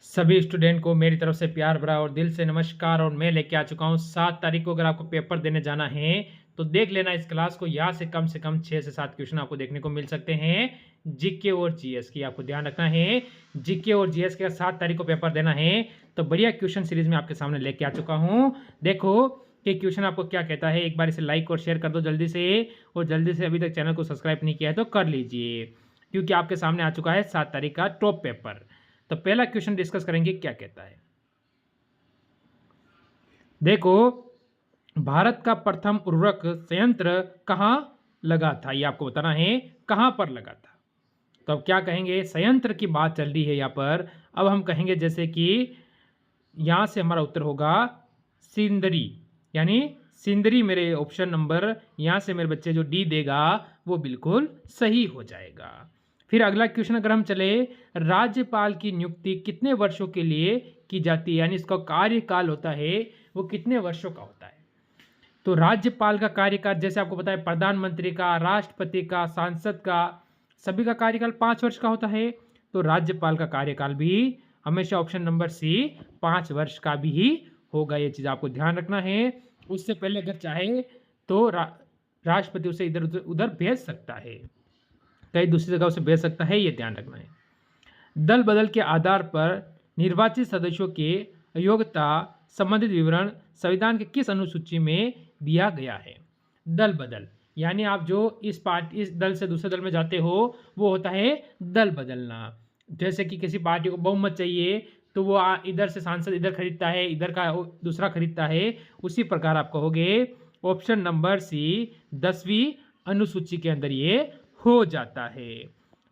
सभी स्टूडेंट को मेरी तरफ से प्यार भरा और दिल से नमस्कार। और मैं लेके आ चुका हूँ 7 तारीख को। अगर आपको पेपर देने जाना है तो देख लेना इस क्लास को। यहाँ से कम 6 से 7 क्वेश्चन आपको देखने को मिल सकते हैं जीके और जीएस की। आपको ध्यान रखना है, जीके और जीएस के 7 तारीख को पेपर देना है तो बढ़िया क्वेश्चन सीरीज में आपके सामने लेके आ चुका हूँ। देखो कि क्वेश्चन आपको क्या कहता है। एक बार इसे लाइक और शेयर कर दो जल्दी से, और जल्दी से अभी तक चैनल को सब्सक्राइब नहीं किया है तो कर लीजिए, क्योंकि आपके सामने आ चुका है 7 तारीख का टॉप पेपर। तो पहला क्वेश्चन डिस्कस करेंगे, क्या कहता है। देखो, भारत का प्रथम उर्वरक संयंत्र कहाँ लगा था, ये आपको बताना है कहाँ पर लगा था। तो अब क्या कहेंगे, संयंत्र की बात चल रही है यहाँ पर। अब हम कहेंगे जैसे कि यहाँ से हमारा उत्तर होगा सिंदरी, यानी सिंदरी मेरे ऑप्शन नंबर यहाँ से मेरे बच्चे जो डी देगा वो बिल्कुल सही हो जाएगा। फिर अगला क्वेश्चन अगर हम चले, राज्यपाल की नियुक्ति कितने वर्षों के लिए की जाती है, यानी इसका कार्यकाल होता है वो कितने वर्षों का होता है। तो राज्यपाल का कार्यकाल जैसे आपको पता है प्रधानमंत्री का, राष्ट्रपति का, सांसद का, सभी का कार्यकाल 5 वर्ष का होता है। तो राज्यपाल का कार्यकाल भी हमेशा ऑप्शन नंबर सी 5 वर्ष का भी ही होगा। ये चीज़ आपको ध्यान रखना है। उससे पहले अगर चाहे तो राष्ट्रपति उसे इधर उधर भेज सकता है, कई दूसरी जगह उसे भेज सकता है, ये ध्यान रखना है। दल बदल के आधार पर निर्वाचित सदस्यों के योग्यता संबंधित विवरण संविधान के किस अनुसूची में दिया गया है। दल बदल यानी आप जो इस दल से दूसरे दल में जाते हो वो होता है दल बदलना। जैसे कि किसी पार्टी को बहुमत चाहिए तो वो इधर से सांसद इधर खरीदता है, इधर का दूसरा खरीदता है। उसी प्रकार आप कहोगे ऑप्शन नंबर सी 10वीं अनुसूची के अंदर ये हो जाता है।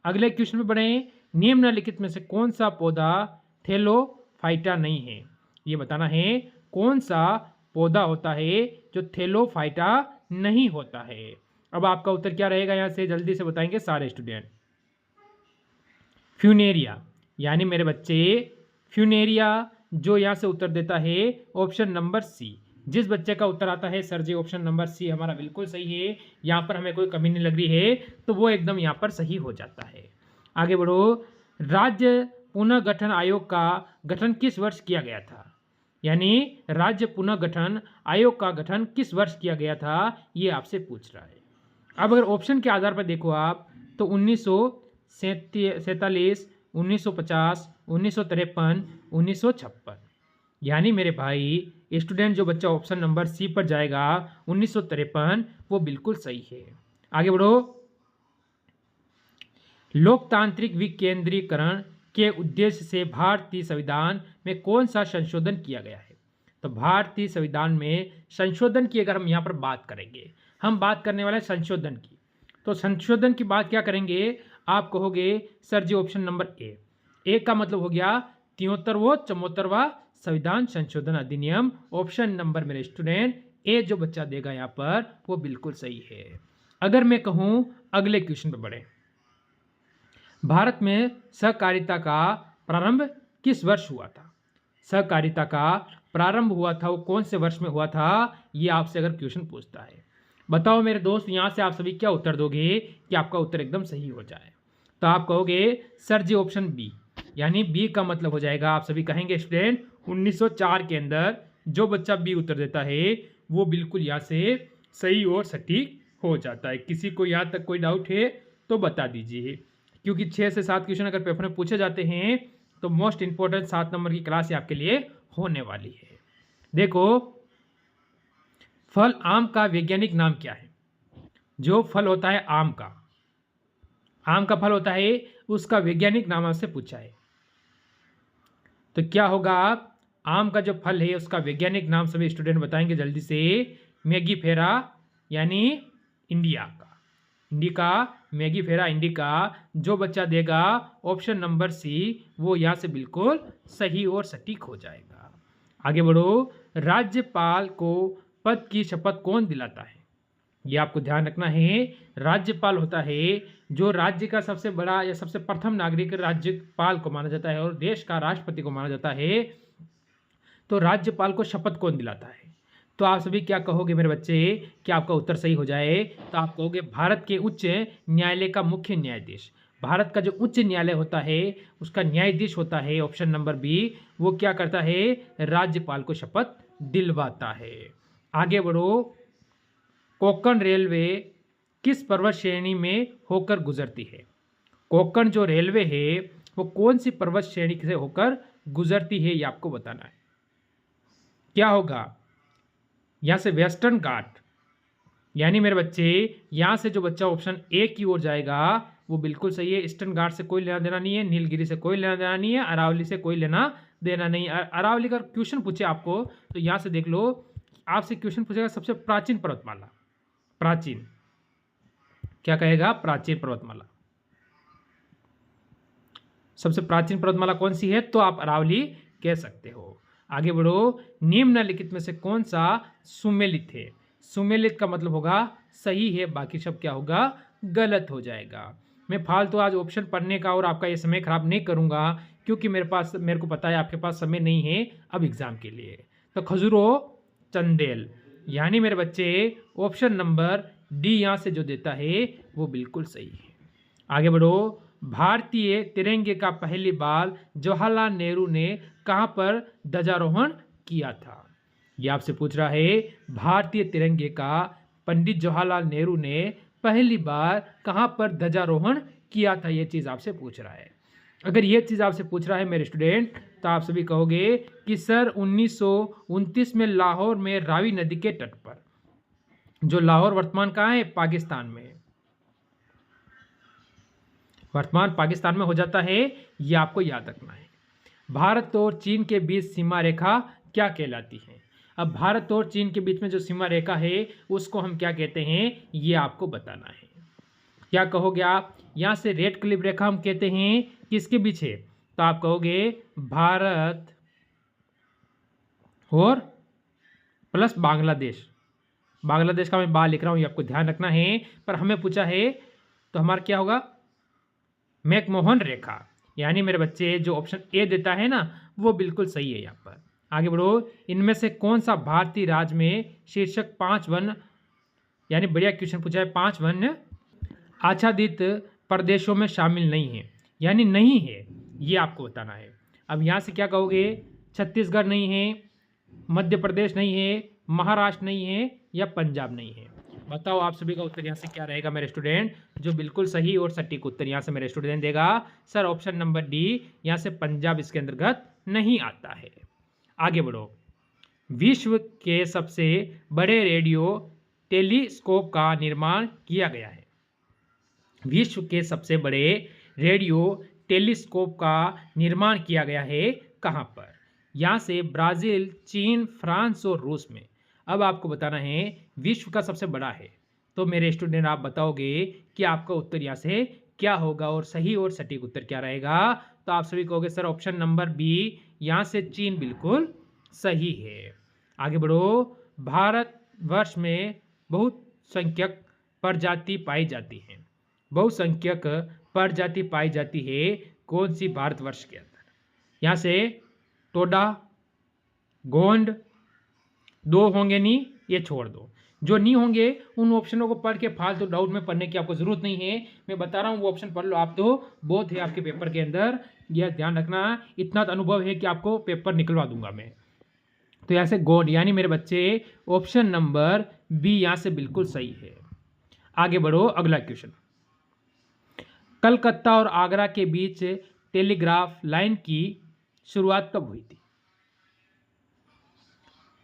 अगले क्वेश्चन में बढ़े, निम्नलिखित में से कौन सा पौधा थैलोफाइटा नहीं है। ये बताना है कौन सा पौधा होता है जो थैलोफाइटा नहीं होता है। अब आपका उत्तर क्या रहेगा, यहां से जल्दी से बताएंगे सारे स्टूडेंट। फ्यूनेरिया, यानी मेरे बच्चे फ्यूनेरिया जो यहां से उत्तर देता है ऑप्शन नंबर सी। जिस बच्चे का उत्तर आता है sir ji option number C हमारा बिल्कुल सही है, यहाँ पर हमें कोई कमी नहीं लग रही है, तो वो एकदम यहाँ पर सही हो जाता है। आगे बढ़ो, राज्य पुनर्गठन आयोग का गठन किस वर्ष किया गया था, यानी राज्य पुनर्गठन आयोग का गठन किस वर्ष किया गया था, ये आपसे पूछ रहा है। अब अगर ऑप्शन के आधार पर देखो आप तो 1947, 1950, 1953, 1956, यानी मेरे भाई स्टूडेंट जो बच्चा ऑप्शन नंबर सी पर जाएगा 1953 वो बिल्कुल सही है। आगे बढ़ो, लोकतांत्रिक विकेंद्रीकरण के उद्देश्य से भारतीय संविधान में कौन सा संशोधन किया गया है। तो भारतीय संविधान में संशोधन की अगर हम यहाँ पर बात करेंगे, हम बात करने वाले संशोधन की, तो संशोधन की बात क्या करेंगे, आप कहोगे sir ji option number A का मतलब हो गया 73वां 74वां संविधान संशोधन अधिनियम। ऑप्शन नंबर मेरे स्टूडेंट ए जो बच्चा देगा यहाँ पर वो बिल्कुल सही है। अगर मैं कहूँ अगले क्वेश्चन पे बढ़े, भारत में सहकारिता का प्रारंभ किस वर्ष हुआ था। सहकारिता का प्रारंभ हुआ था वो कौन से वर्ष में हुआ था, ये आपसे अगर क्वेश्चन पूछता है, बताओ मेरे दोस्त यहाँ से आप सभी क्या उत्तर दोगे कि आपका उत्तर एकदम सही हो जाए। तो आप कहोगे सर जी ऑप्शन बी, यानी बी का मतलब हो जाएगा, आप सभी कहेंगे स्टूडेंट 1904 के अंदर जो बच्चा बी उत्तर देता है वो बिल्कुल यहाँ से सही और सटीक हो जाता है। किसी को यहाँ तक कोई डाउट है तो बता दीजिए, क्योंकि 6 से 7 क्वेश्चन अगर पेपर में पूछे जाते हैं तो मोस्ट इंपॉर्टेंट 7 नंबर की क्लास आपके लिए होने वाली है। देखो, फल आम का वैज्ञानिक नाम क्या है। जो फल होता है आम का फल होता है उसका वैज्ञानिक नाम आपसे पूछा है, तो क्या होगा, आम का जो फल है उसका वैज्ञानिक नाम सभी स्टूडेंट बताएंगे जल्दी से। मैगीफेरा, यानी इंडिका, मैगीफेरा इंडिका जो बच्चा देगा ऑप्शन नंबर सी वो यहाँ से बिल्कुल सही और सटीक हो जाएगा। आगे बढ़ो, राज्यपाल को पद की शपथ कौन दिलाता है, ये आपको ध्यान रखना है। राज्यपाल होता है जो राज्य का सबसे बड़ा या सबसे प्रथम नागरिक राज्यपाल को माना जाता है और देश का राष्ट्रपति को माना जाता है। तो राज्यपाल को शपथ कौन दिलाता है, तो आप सभी क्या कहोगे मेरे बच्चे कि आपका उत्तर सही हो जाए, तो आप कहोगे भारत के उच्च न्यायालय का मुख्य न्यायाधीश। भारत का जो उच्च न्यायालय होता है उसका न्यायाधीश होता है ऑप्शन नंबर बी, वो क्या करता है, राज्यपाल को शपथ दिलवाता है। आगे बढ़ो, कोंकण रेलवे किस पर्वत श्रेणी में होकर गुजरती है? कोंकण जो रेलवे है वो कौन सी पर्वत श्रेणी से होकर गुजरती है, ये आपको बताना है। क्या होगा, यहां से वेस्टर्न घाट, यानी मेरे बच्चे यहां से जो बच्चा ऑप्शन ए की ओर जाएगा वो बिल्कुल सही है। ईस्टर्न घाट से कोई लेना देना नहीं है, नीलगिरी से कोई लेना देना नहीं है, अरावली से कोई लेना देना नहीं है। अरावली का क्वेश्चन पूछे आपको तो यहां से देख लो, आपसे क्वेश्चन पूछेगा सबसे प्राचीन पर्वतमाला, प्राचीन, क्या कहेगा, प्राचीन पर्वतमाला, सबसे प्राचीन पर्वतमाला कौन सी है, तो आप अरावली कह सकते हो। आगे बढ़ो, निम्नलिखित में से कौन सा सुमेलित है? सुमेलित का मतलब होगा सही है, बाकी सब क्या होगा, गलत हो जाएगा। मैं फालतू आज ऑप्शन पढ़ने का और आपका ये समय खराब नहीं करूंगा, क्योंकि मेरे को पता है आपके पास समय नहीं है अब एग्जाम के लिए। तो खजुरो चंदेल, यानी मेरे बच्चे ऑप्शन नंबर डी यहाँ से जो देता है वो बिल्कुल सही है। आगे बढ़ो, भारतीय तिरंगे का पहली बार जवाहरलाल नेहरू ने कहाँ पर ध्वजारोहण किया था? ये आपसे पूछ रहा है, भारतीय तिरंगे का पंडित जवाहरलाल नेहरू ने पहली बार कहाँ पर ध्वजारोहण किया था, ये चीज़ आपसे पूछ रहा है। अगर ये चीज़ आपसे पूछ रहा है मेरे स्टूडेंट, तो आप सभी कहोगे कि सर 1929 में लाहौर में रावी नदी के तट पर, जो लाहौर वर्तमान कहाँ है, पाकिस्तान में, वर्तमान पाकिस्तान में हो जाता है, ये आपको याद रखना है। भारत और चीन के बीच सीमा रेखा क्या कहलाती है? अब भारत और चीन के बीच में जो सीमा रेखा है उसको हम क्या कहते हैं, ये आपको बताना है। क्या कहोगे आप, यहाँ से रेड क्लिप रेखा हम कहते हैं किसके बीच है, तो आप कहोगे भारत और प्लस बांग्लादेश। बांग्लादेश का मैं बाहर लिख रहा हूँ, ये आपको ध्यान रखना है। पर हमें पूछा है तो हमारा क्या होगा, मैकमोहन रेखा, यानी मेरे बच्चे जो ऑप्शन ए देता है ना वो बिल्कुल सही है यहाँ पर। आगे बढ़ो, इनमें से कौन सा भारतीय राज्य में शीर्षक 5 वन, यानी बढ़िया क्वेश्चन पूछा है, 5 वन आच्छादित प्रदेशों में शामिल नहीं है, यानी नहीं है, ये आपको बताना है। अब यहाँ से क्या कहोगे, छत्तीसगढ़ नहीं है, मध्य प्रदेश नहीं है, महाराष्ट्र नहीं है, या पंजाब नहीं है? बताओ आप सभी का उत्तर यहाँ से क्या रहेगा मेरे स्टूडेंट? जो बिल्कुल सही और सटीक उत्तर यहाँ से मेरे स्टूडेंट देगा सर ऑप्शन नंबर डी, यहाँ से पंजाब इसके अंतर्गत नहीं आता है। आगे बढ़ो, विश्व के सबसे बड़े रेडियो टेलीस्कोप का निर्माण किया गया है। विश्व के सबसे बड़े रेडियो टेलीस्कोप का निर्माण किया गया है कहाँ पर? यहाँ से ब्राज़ील, चीन, फ्रांस और रूस में। अब आपको बताना है विश्व का सबसे बड़ा है, तो मेरे स्टूडेंट आप बताओगे कि आपका उत्तर यहाँ से क्या होगा और सही और सटीक उत्तर क्या रहेगा? तो आप सभी कहोगे सर ऑप्शन नंबर बी, यहाँ से चीन बिल्कुल सही है। आगे बढ़ो, भारतवर्ष में बहुसंख्यक प्रजाति पाई जाती है। बहुसंख्यक प्रजाति पाई जाती है कौन सी भारतवर्ष के अंदर? यहाँ से टोडा, गोंड, दो होंगे नहीं, ये छोड़ दो। जो नहीं होंगे उन ऑप्शनों को पढ़ के फालतू डाउट में पढ़ने की आपको जरूरत नहीं है। मैं बता रहा हूँ वो ऑप्शन पढ़ लो आप, तो बहुत है आपके पेपर के अंदर, यह ध्यान रखना। इतना तो अनुभव है कि आपको पेपर निकलवा दूंगा मैं। तो यहाँ से गोंड, यानी मेरे बच्चे ऑप्शन नंबर बी यहाँ से बिल्कुल सही है। आगे बढ़ो, अगला क्वेश्चन, कलकत्ता और आगरा के बीच टेलीग्राफ लाइन की शुरुआत कब हुई थी?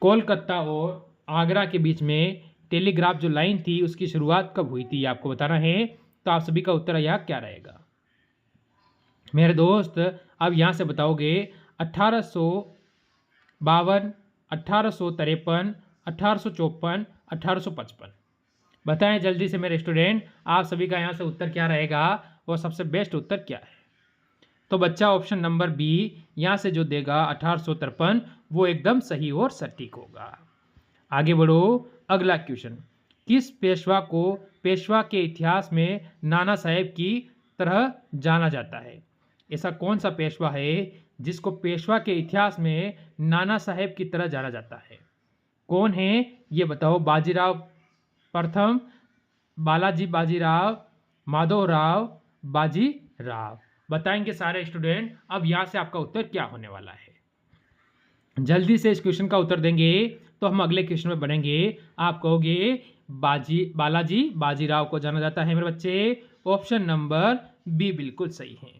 कोलकाता और आगरा के बीच में टेलीग्राफ जो लाइन थी उसकी शुरुआत कब हुई थी, आपको बताना है। तो आप सभी का उत्तर यहाँ क्या रहेगा मेरे दोस्त? अब यहाँ से बताओगे 1852, 1853, 1854, 1855। बताएं जल्दी से मेरे स्टूडेंट, आप सभी का यहाँ से उत्तर क्या रहेगा और सबसे बेस्ट उत्तर क्या है? तो बच्चा ऑप्शन नंबर बी यहाँ से जो देगा 1853 वो एकदम सही और सटीक होगा। आगे बढ़ो, अगला क्वेश्चन, किस पेशवा को पेशवा के इतिहास में नाना साहेब की तरह जाना जाता है? ऐसा कौन सा पेशवा है जिसको पेशवा के इतिहास में नाना साहेब की तरह जाना जाता है? कौन है ये बताओ? बाजीराव प्रथम, बालाजी बाजीराव, माधवराव, बाजी राव। बताएंगे सारे स्टूडेंट। अब यहाँ से आपका उत्तर क्या होने वाला है, जल्दी से इस क्वेश्चन का उत्तर देंगे तो हम अगले क्वेश्चन में बढ़ेंगे। आप कहोगे बालाजी बाजीराव को जाना जाता है मेरे बच्चे। ऑप्शन नंबर बी बिल्कुल सही है।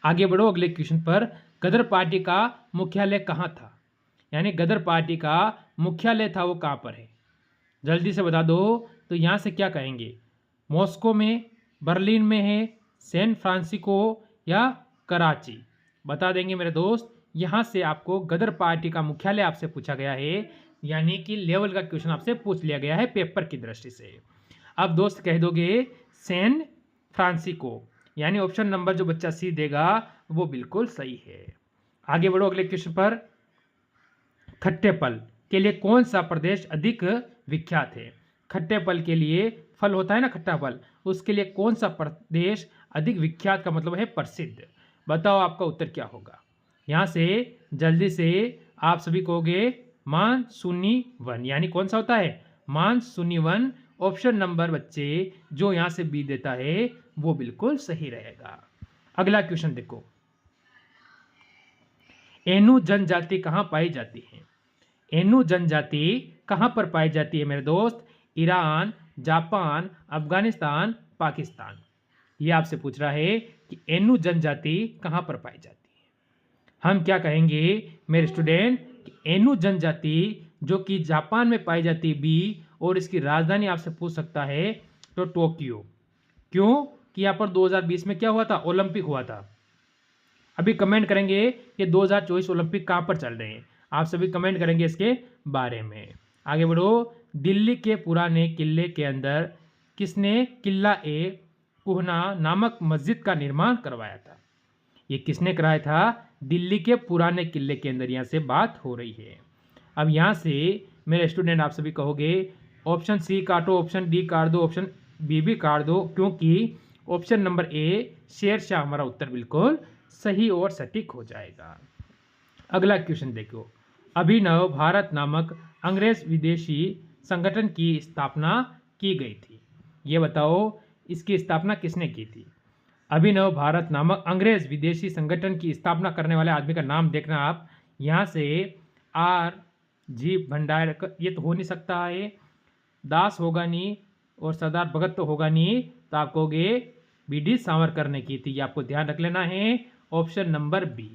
आगे बढ़ो अगले क्वेश्चन पर। गदर पार्टी का मुख्यालय कहाँ था, यानी गदर पार्टी का मुख्यालय था वो कहाँ पर है, जल्दी से बता दो। तो यहाँ से क्या कहेंगे, मॉस्को में, बर्लिन में है, सैन फ्रांसिस्को या कराची। बता देंगे मेरे दोस्त। यहाँ से आपको गदर पार्टी का मुख्यालय आपसे पूछा गया है, यानी कि लेवल का क्वेश्चन आपसे पूछ लिया गया है पेपर की दृष्टि से। अब दोस्त कह दोगे सैन फ्रांसिस्को, यानी ऑप्शन नंबर जो बच्चा सी देगा वो बिल्कुल सही है। आगे बढ़ो अगले क्वेश्चन पर। खट्टे फल के लिए कौन सा प्रदेश अधिक विख्यात है। खट्टे फल के लिए, फल होता है ना खट्टा फल, उसके लिए कौन सा प्रदेश अधिक विख्यात का मतलब है प्रसिद्ध। बताओ आपका उत्तर क्या होगा। यहाँ से जल्दी से आप सभी कहोगे मानसूनी वन, यानी कौन सा होता है मानसूनी वन। ऑप्शन नंबर बच्चे जो यहाँ से बी देता है वो बिल्कुल सही रहेगा। अगला क्वेश्चन देखो, एनु जनजाति कहाँ पाई जाती है। एनु जनजाति कहाँ पर पाई जाती है मेरे दोस्त। Iran, Japan, Afghanistan, Pakistan. ये आपसे पूछ रहा है कि एनु जनजाति कहाँ पर पाई जाती है। हम क्या कहेंगे मेरे स्टूडेंट कि एनु जनजाति जो कि जापान में पाई जाती है बी, और इसकी राजधानी आपसे पूछ सकता है तो टोक्यो। क्यों कि यहाँ पर 2020 में क्या हुआ था, ओलंपिक हुआ था। अभी कमेंट करेंगे कि 2024 ओलंपिक कहाँ पर चल रहे हैं, आप सभी कमेंट करेंगे इसके बारे में। आगे बढ़ो। दिल्ली के पुराने किले के अंदर किसने किला ए कुहना नामक मस्जिद का निर्माण करवाया था। ये किसने कराया था, दिल्ली के पुराने किले के अंदर, यहाँ से बात हो रही है। अब यहाँ से मेरे स्टूडेंट आप सभी कहोगे ऑप्शन सी काटो, ऑप्शन डी काट दो, ऑप्शन बी भी काट दो, क्योंकि ऑप्शन नंबर ए शेर शाह हमारा उत्तर बिल्कुल सही और सटीक हो जाएगा। अगला क्वेश्चन देखो, अभिनव भारत नामक अंग्रेज विदेशी संगठन की स्थापना की गई थी। ये बताओ इसकी स्थापना किसने की थी। अभिनव भारत नामक अंग्रेज विदेशी संगठन की स्थापना करने वाले आदमी का नाम देखना आप। यहाँ से आर जी भंडारकर, ये तो हो नहीं सकता है, दास होगा नहीं, और सरदार भगत तो होगा नहीं, तो आप कहोगे बी.डी. सावरकर ने की थी। ये आपको ध्यान रख लेना है, ऑप्शन नंबर बी।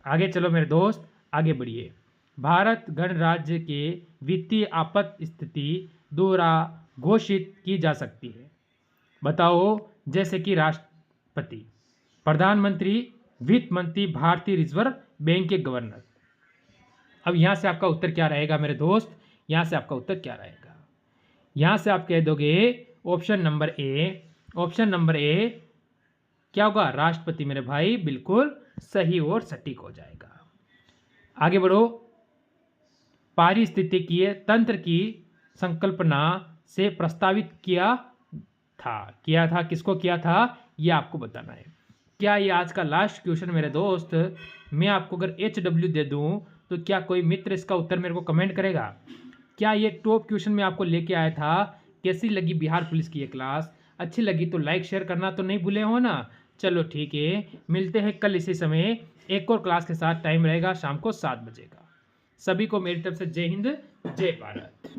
आगे चलो मेरे दोस्त, आगे बढ़िए। भारत गणराज्य के वित्तीय आपात स्थिति द्वारा घोषित की जा सकती है। बताओ, जैसे कि राष्ट्रपति, प्रधानमंत्री, वित्त मंत्री, भारतीय रिजर्व बैंक के गवर्नर। अब यहाँ से आपका उत्तर क्या रहेगा मेरे दोस्त, यहाँ से आपका उत्तर क्या रहेगा। यहाँ से आप कह दोगे ऑप्शन नंबर ए। ऑप्शन नंबर ए क्या होगा, राष्ट्रपति मेरे भाई, बिल्कुल सही और सटीक हो जाएगा। आगे बढ़ो। पारिस्थितिकीय तंत्र की संकल्पना से प्रस्तावित किया था, किसको किया था, ये आपको बताना है। क्या ये आज का लास्ट क्वेश्चन मेरे दोस्त, मैं आपको अगर HW दे दूं तो क्या कोई मित्र इसका उत्तर मेरे को कमेंट करेगा। क्या ये टॉप क्वेश्चन मैं आपको लेके आया था। कैसी लगी बिहार पुलिस की ये क्लास, अच्छी लगी तो लाइक शेयर करना तो नहीं भूले हो ना। चलो ठीक है, मिलते हैं कल इसी समय एक और क्लास के साथ। टाइम रहेगा शाम को 7 बजे का। सभी को मेरी तरफ से जय हिंद, जय भारत।